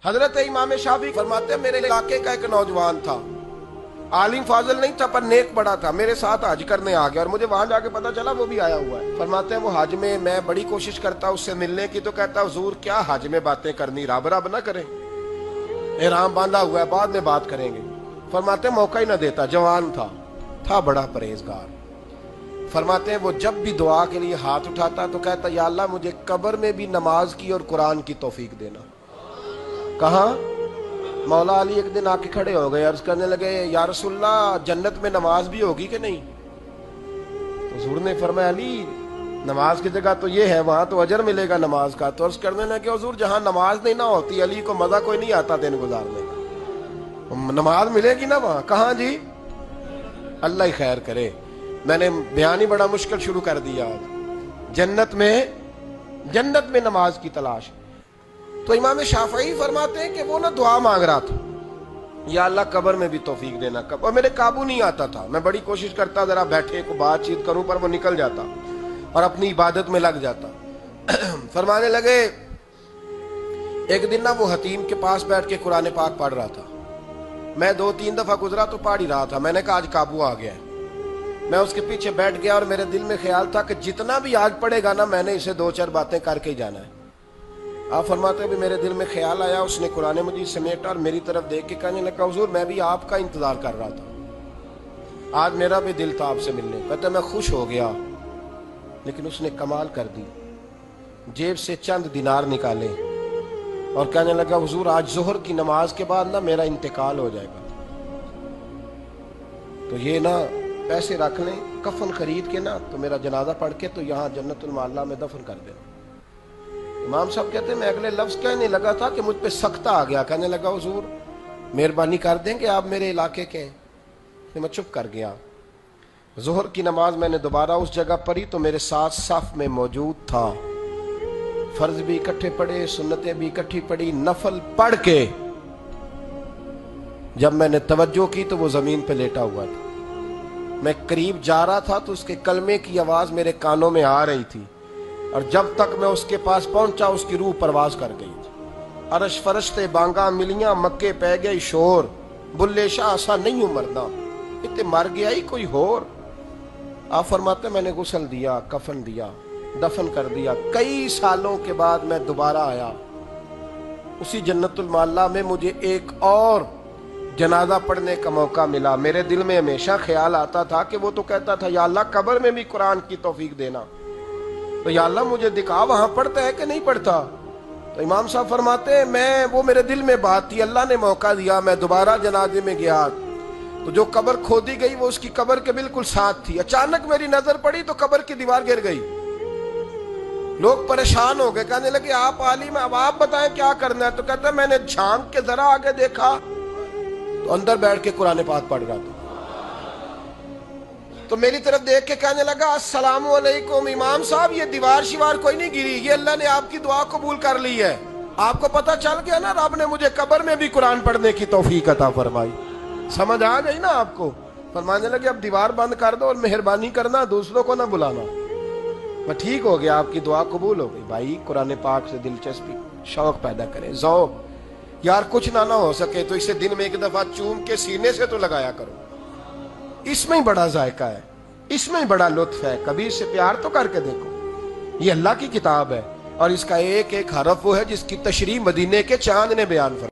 حضرت امام شافعی فرماتے ہیں میرے علاقے کا ایک نوجوان تھا، عالم فاضل نہیں تھا پر نیک بڑا تھا، میرے ساتھ حج کرنے آ گیا اور مجھے وہاں جا کے پتا چلا وہ بھی آیا ہوا ہے۔ فرماتے ہیں وہ حج میں بڑی کوشش کرتا اس سے ملنے کی، تو کہتا حضور کیا حج میں باتیں کرنی، رب رب نہ کریں، احرام باندھا ہوا ہے بعد میں بات کریں گے۔ فرماتے ہیں موقع ہی نہ دیتا، جوان تھا بڑا پرہیزگار۔ فرماتے ہیں وہ جب بھی دعا کے لیے ہاتھ اٹھاتا تو کہتا یا اللہ مجھے قبر میں بھی نماز کی اور قرآن کی توفیق دینا۔ کہاں؟ مولا علی ایک دن آ کے کھڑے ہو گئے، عرض کرنے لگے یا رسول اللہ جنت میں نماز بھی ہوگی کہ نہیں؟ تو حضور نے فرمایا علی نماز کی جگہ تو یہ ہے، وہاں تو اجر ملے گا نماز کا۔ تو عرض کرنے لگے حضور جہاں نماز نہیں نہ ہوتی علی کو مزہ کوئی نہیں آتا دن گزارنے کا، نماز ملے گی نا وہاں۔ کہاں جی؟ اللہ ہی خیر کرے، میں نے بیان ہی بڑا مشکل شروع کر دیا۔ جنت میں نماز کی تلاش۔ تو امام شافعی فرماتے ہیں کہ وہ نہ دعا مانگ رہا تھا یا اللہ قبر میں بھی توفیق دینا، اور میرے قابو نہیں آتا تھا، میں بڑی کوشش کرتا ذرا بیٹھے کو بات چیت کروں پر وہ نکل جاتا اور اپنی عبادت میں لگ جاتا۔ فرمانے لگے ایک دن نہ وہ حتیم کے پاس بیٹھ کے قرآن پاک پڑھ رہا تھا، میں 2-3 دفعہ گزرا تو پڑھ ہی رہا تھا، میں نے کہا آج قابو آ گیا ہے۔ میں اس کے پیچھے بیٹھ گیا اور میرے دل میں خیال تھا کہ جتنا بھی آج پڑھے گا نا میں نے اسے 2-4 باتیں کر کے ہی جانا ہے۔ آپ فرماتے ہیں میرے دل میں خیال آیا، اس نے قرآن مجید سمیٹا اور میری طرف دیکھ کے کہنے لگا حضور میں بھی آپ کا انتظار کر رہا تھا، آج میرا بھی دل تھا آپ سے ملنے۔ کہتا میں خوش ہو گیا، لیکن اس نے کمال کر دی، جیب سے چند دینار نکالے اور کہنے لگا حضور آج ظہر کی نماز کے بعد نا میرا انتقال ہو جائے گا، تو یہ نا پیسے رکھ لیں، کفن خرید کے نا تو میرا جنازہ پڑھ کے تو یہاں جنت المعلا میں دفن کر دینا۔ امام صاحب کہتے ہیں میں اگلے لفظ کہنے لگا تھا کہ مجھ پہ سختہ آ گیا، کہنے لگا حضور مہربانی کر دیں کہ آپ میرے علاقے کے ہیں۔ میں چپ کر گیا۔ ظہر کی نماز میں نے دوبارہ اس جگہ پڑھی تو میرے ساتھ صف میں موجود تھا، فرض بھی اکٹھے پڑھے، سنتیں بھی اکٹھی پڑھی، نفل پڑھ کے جب میں نے توجہ کی تو وہ زمین پہ لیٹا ہوا تھا۔ میں قریب جا رہا تھا تو اس کے کلمے کی آواز میرے کانوں میں آ رہی تھی، اور جب تک میں اس کے پاس پہنچا اس کی روح پرواز کر گئی تھی۔ عرش فرشتے بانگاں ملیاں، مکے پہ گئی شور، بلے شاہ ایسا نہیں ہوں مرنا، اتنے مر گیا ہی کوئی ہور۔ آپ فرماتے میں نے غسل دیا، کفن دیا، دفن کر دیا۔ کئی سالوں کے بعد میں دوبارہ آیا، اسی جنت المعلا میں مجھے ایک اور جنازہ پڑھنے کا موقع ملا۔ میرے دل میں ہمیشہ خیال آتا تھا کہ وہ تو کہتا تھا یا اللہ قبر میں بھی قرآن کی توفیق دینا، تو یا اللہ مجھے دکھا وہاں پڑھتا ہے کہ نہیں پڑھتا۔ تو امام صاحب فرماتے ہیں وہ میرے دل میں بات تھی، اللہ نے موقع دیا، میں دوبارہ جنازے میں گیا تو جو قبر کھودی گئی وہ اس کی قبر کے بالکل ساتھ تھی۔ اچانک میری نظر پڑی تو قبر کی دیوار گر گئی، لوگ پریشان ہو گئے، کہنے لگے آپ عالم اب آپ بتائیں کیا کرنا ہے؟ تو کہتا ہے میں نے جھانک کے ذرا آگے دیکھا تو اندر بیٹھ کے قرآن پاک پڑھ رہا تھا، تو میری طرف دیکھ کے کہنے لگا السلام علیکم امام صاحب، یہ دیوار شیوار کوئی نہیں گری، یہ اللہ نے آپ کی دعا قبول کر لی ہے۔ آپ کو پتہ چل گیا نا رب نے مجھے قبر میں بھی قرآن پڑھنے کی توفیق عطا فرمائی، سمجھ آ گئی نا آپ کو؟ فرمانے لگے اب دیوار بند کر دو اور مہربانی کرنا دوسروں کو نہ بلانا۔ میں ٹھیک ہو گیا، آپ کی دعا قبول ہو گئی۔ بھائی قرآن پاک سے دلچسپی، شوق پیدا کریں، ذوق۔ یار کچھ نہ ہو سکے تو اسے دن میں ایک دفعہ چوم کے سینے سے تو لگایا کرو، اس میں ہی بڑا ذائقہ ہے، اس میں ہی بڑا لطف ہے، کبھی اس سے پیار تو کر کے دیکھو۔ یہ اللہ کی کتاب ہے اور اس کا ایک ایک حرف وہ ہے جس کی تشریح مدینے کے چاند نے بیان فرمائی۔